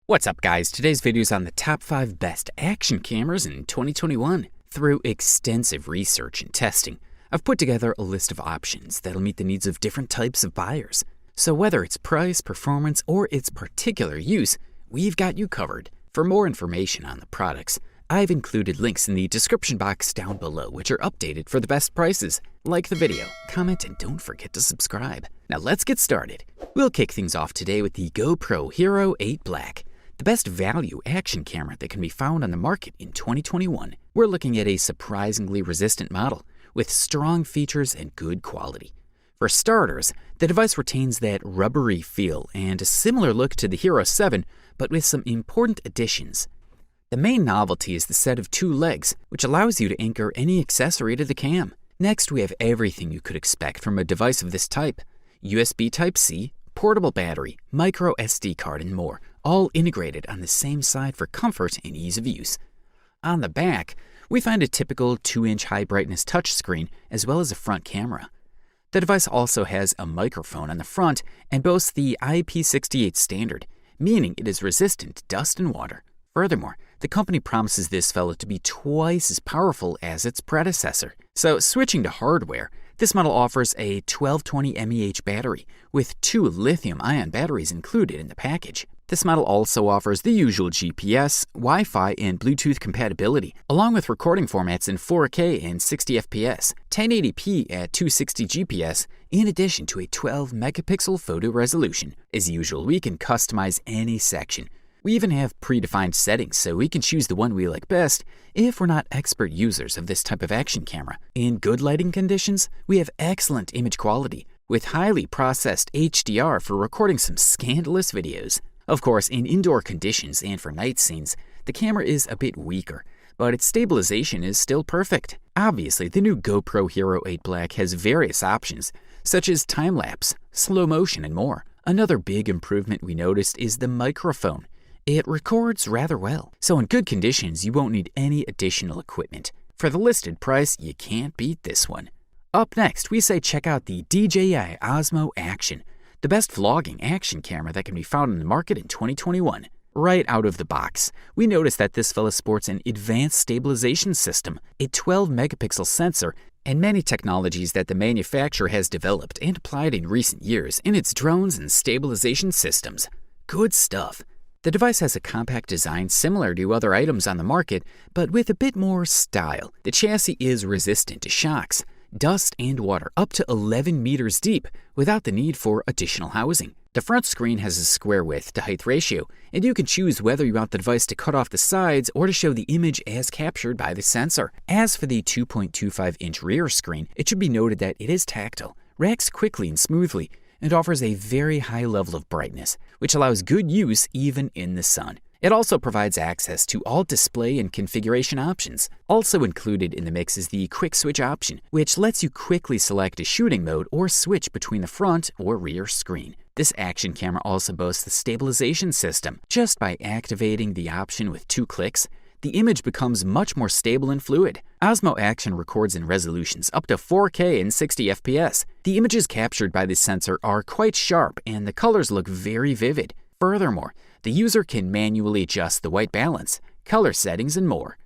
What's up guys, today's video is on the top 5 best action cameras in 2021. Through extensive research and testing, I've put together a list of options that'll meet the needs of different types of buyers. So whether it's price, performance, or its particular use, we've got you covered. For more information on the products, I've included links in the description box down below which are updated for the best prices. Like the video, comment, and don't forget to subscribe. Now let's get started. We'll kick things off today with the GoPro Hero 8 Black. The best value action camera that can be found on the market in 2021. We're looking at a surprisingly resistant model with strong features and good quality. For starters, the device retains that rubbery feel and a similar look to the Hero 7, but with some important additions. The main novelty is the set of 2 legs, which allows you to anchor any accessory to the cam. Next, we have everything you could expect from a device of this type: USB Type-C, portable battery, micro SD card, and more, all integrated on the same side for comfort and ease of use. On the back, we find a typical 2-inch high brightness touchscreen as well as a front camera. The device also has a microphone on the front and boasts the IP68 standard, meaning it is resistant to dust and water. Furthermore, the company promises this fella to be twice as powerful as its predecessor. So switching to hardware, this model offers a 1220 mAh battery with 2 lithium-ion batteries included in the package. This model also offers the usual GPS, Wi-Fi, and Bluetooth compatibility, along with recording formats in 4K and 60 FPS, 1080p at 260 GPS, in addition to a 12 megapixel photo resolution. As usual, we can customize any section. We even have predefined settings, so we can choose the one we like best if we're not expert users of this type of action camera. In good lighting conditions, we have excellent image quality, with highly processed HDR for recording some scandalous videos. Of course, in indoor conditions and for night scenes, the camera is a bit weaker, but its stabilization is still perfect. Obviously, the new GoPro Hero 8 Black has various options, such as time-lapse, slow motion, and more. Another big improvement we noticed is the microphone. It records rather well, so in good conditions, you won't need any additional equipment. For the listed price, you can't beat this one. Up next, we say check out the DJI Osmo Action, the best vlogging action camera that can be found in the market in 2021. Right out of the box, we notice that this fella sports an advanced stabilization system, a 12 megapixel sensor, and many technologies that the manufacturer has developed and applied in recent years in its drones and stabilization systems. Good stuff. The device has a compact design similar to other items on the market, but with a bit more style. The chassis is resistant to shocks, dust, and water up to 11 meters deep without the need for additional housing. The front screen has a square width to height ratio, and you can choose whether you want the device to cut off the sides or to show the image as captured by the sensor. As for the 2.25-inch rear screen, it should be noted that it is tactile, reacts quickly and smoothly, and offers a very high level of brightness, which allows good use even in the sun. It also provides access to all display and configuration options. Also included in the mix is the quick switch option, which lets you quickly select a shooting mode or switch between the front or rear screen. This action camera also boasts the stabilization system. Just by activating the option with 2 clicks, the image becomes much more stable and fluid. Osmo Action records in resolutions up to 4K and 60 FPS. The images captured by this sensor are quite sharp and the colors look very vivid. Furthermore, the user can manually adjust the white balance, color settings, and more.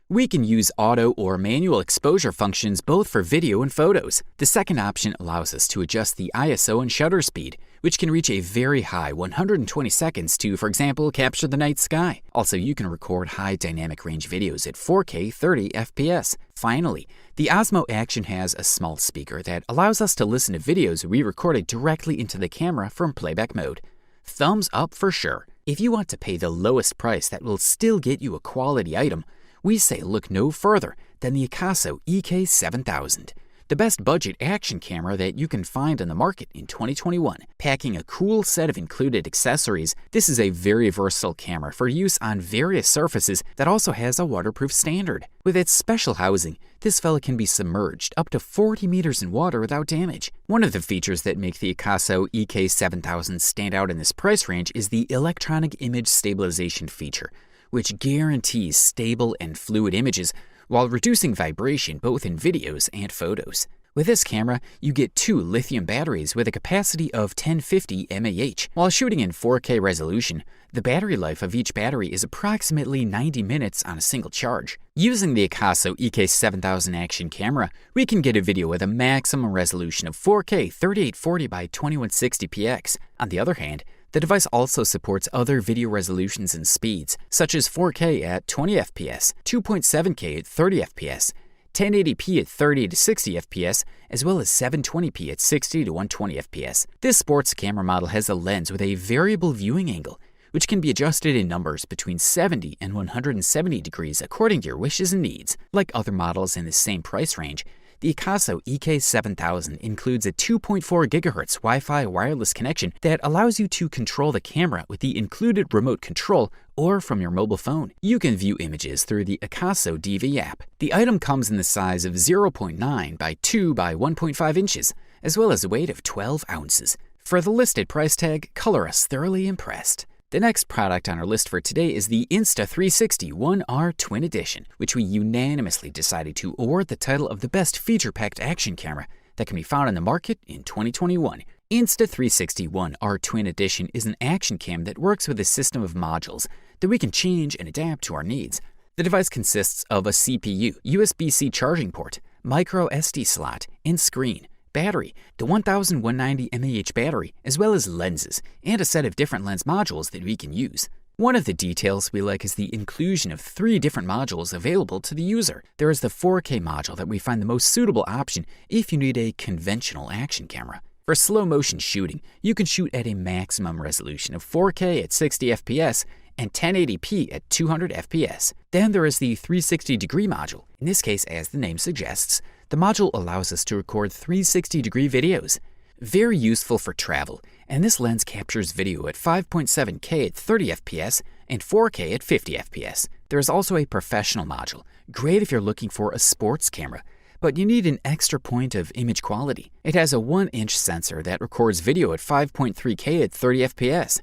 We can use auto or manual exposure functions both for video and photos. The second option allows us to adjust the ISO and shutter speed, which can reach a very high 120 seconds to, for example, capture the night sky. Also, you can record high dynamic range videos at 4K 30 FPS. Finally, the Osmo Action has a small speaker that allows us to listen to videos we recorded directly into the camera from playback mode. Thumbs up for sure. If you want to pay the lowest price that will still get you a quality item, we say look no further than the Akaso EK7000, the best budget action camera that you can find on the market in 2021. Packing a cool set of included accessories, this is a very versatile camera for use on various surfaces that also has a waterproof standard. With its special housing, this fella can be submerged up to 40 meters in water without damage. One of the features that make the Akaso EK7000 stand out in this price range is the electronic image stabilization feature, which guarantees stable and fluid images while reducing vibration both in videos and photos. With this camera, you get 2 lithium batteries with a capacity of 1050 mAh. While shooting in 4K resolution, the battery life of each battery is approximately 90 minutes on a single charge. Using the Akaso EK7000 action camera, we can get a video with a maximum resolution of 4K 3840 by 2160px. On the other hand, the device also supports other video resolutions and speeds, such as 4K at 20 fps, 2.7K at 30 fps, 1080p at 30 to 60 fps, as well as 720p at 60 to 120 fps. This sports camera model has a lens with a variable viewing angle, which can be adjusted in numbers between 70 and 170 degrees according to your wishes and needs. Like other models in the same price range, the Akaso EK7000 includes a 2.4 GHz Wi-Fi wireless connection that allows you to control the camera with the included remote control or from your mobile phone. You can view images through the Akaso DV app. The item comes in the size of 0.9 by 2 by 1.5 inches, as well as a weight of 12 ounces. For the listed price tag, color us thoroughly impressed. The next product on our list for today is the Insta360 1R Twin Edition, which we unanimously decided to award the title of the best feature-packed action camera that can be found on the market in 2021. Insta360 1R Twin Edition is an action cam that works with a system of modules that we can change and adapt to our needs. The device consists of a CPU, USB-C charging port, micro SD slot, and screen, battery, the 1190 mAh battery, as well as lenses, and a set of different lens modules that we can use. One of the details we like is the inclusion of 3 different modules available to the user. There is the 4K module that we find the most suitable option if you need a conventional action camera. For slow motion shooting, you can shoot at a maximum resolution of 4K at 60 fps and 1080p at 200 fps. Then there is the 360-degree module. In this case, as the name suggests, the module allows us to record 360-degree videos. Very useful for travel, and this lens captures video at 5.7K at 30 fps and 4K at 50 fps. There is also a professional module, great if you're looking for a sports camera, but you need an extra point of image quality. It has a 1-inch sensor that records video at 5.3K at 30 fps.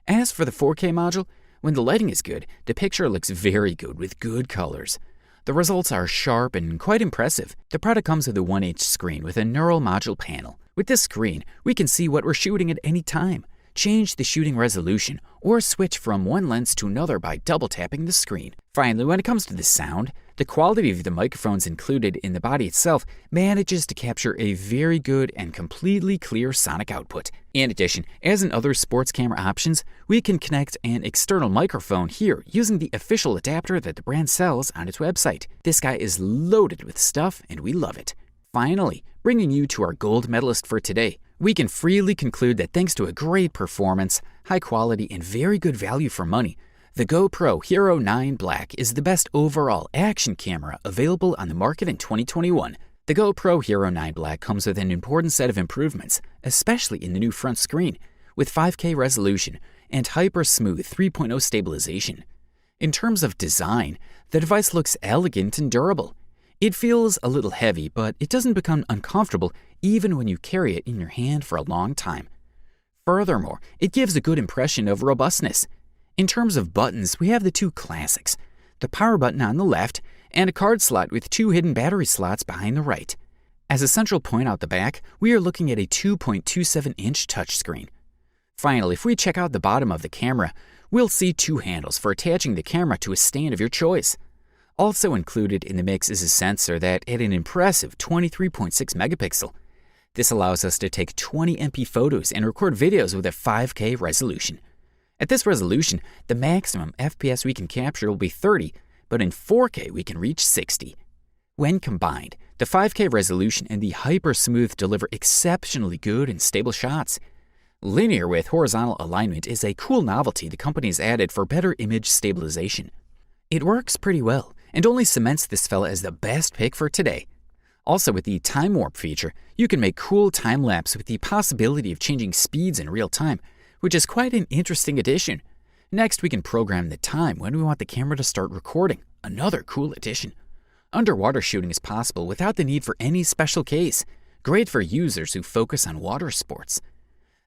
As for the 4K module, when the lighting is good, the picture looks very good with good colors. The results are sharp and quite impressive. The product comes with a 1-inch screen with a neural module panel. With this screen, we can see what we're shooting at any time, change the shooting resolution, or switch from one lens to another by double-tapping the screen. Finally, when it comes to the sound, the quality of the microphones included in the body itself manages to capture a very good and completely clear sonic output. In addition, as in other sports camera options, we can connect an external microphone here using the official adapter that the brand sells on its website. This guy is loaded with stuff and we love it. Finally, bringing you to our gold medalist for today, we can freely conclude that thanks to a great performance, high quality, and very good value for money, the GoPro Hero 9 Black is the best overall action camera available on the market in 2021. The GoPro Hero 9 Black comes with an important set of improvements, especially in the new front screen, with 5K resolution and hyper-smooth 3.0 stabilization. In terms of design, the device looks elegant and durable. It feels a little heavy, but it doesn't become uncomfortable even when you carry it in your hand for a long time. Furthermore, it gives a good impression of robustness. In terms of buttons, we have the 2 classics, the power button on the left and a card slot with 2 hidden battery slots behind the right. As a central point out the back, we are looking at a 2.27-inch touchscreen. Finally, if we check out the bottom of the camera, we'll see 2 handles for attaching the camera to a stand of your choice. Also included in the mix is a sensor that at an impressive 23.6 megapixel. This allows us to take 20 MP photos and record videos with a 5K resolution. At this resolution, the maximum FPS we can capture will be 30, but in 4K we can reach 60. When combined, the 5K resolution and the hyper-smooth deliver exceptionally good and stable shots. Linear with horizontal alignment is a cool novelty the company has added for better image stabilization. It works pretty well, and only cements this fella as the best pick for today. Also, with the time warp feature, you can make cool time-lapse with the possibility of changing speeds in real time, which is quite an interesting addition. Next, we can program the time when we want the camera to start recording, another cool addition. Underwater shooting is possible without the need for any special case, great for users who focus on water sports.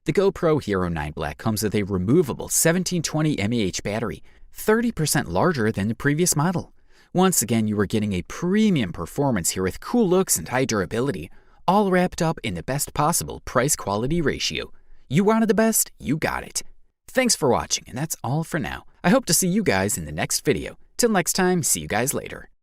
The GoPro Hero 9 Black comes with a removable 1720 mAh battery, 30% larger than the previous model. Once again, you are getting a premium performance here with cool looks and high durability, all wrapped up in the best possible price-quality ratio. You wanted the best, you got it. Thanks for watching, and that's all for now. I hope to see you guys in the next video. Till next time, see you guys later.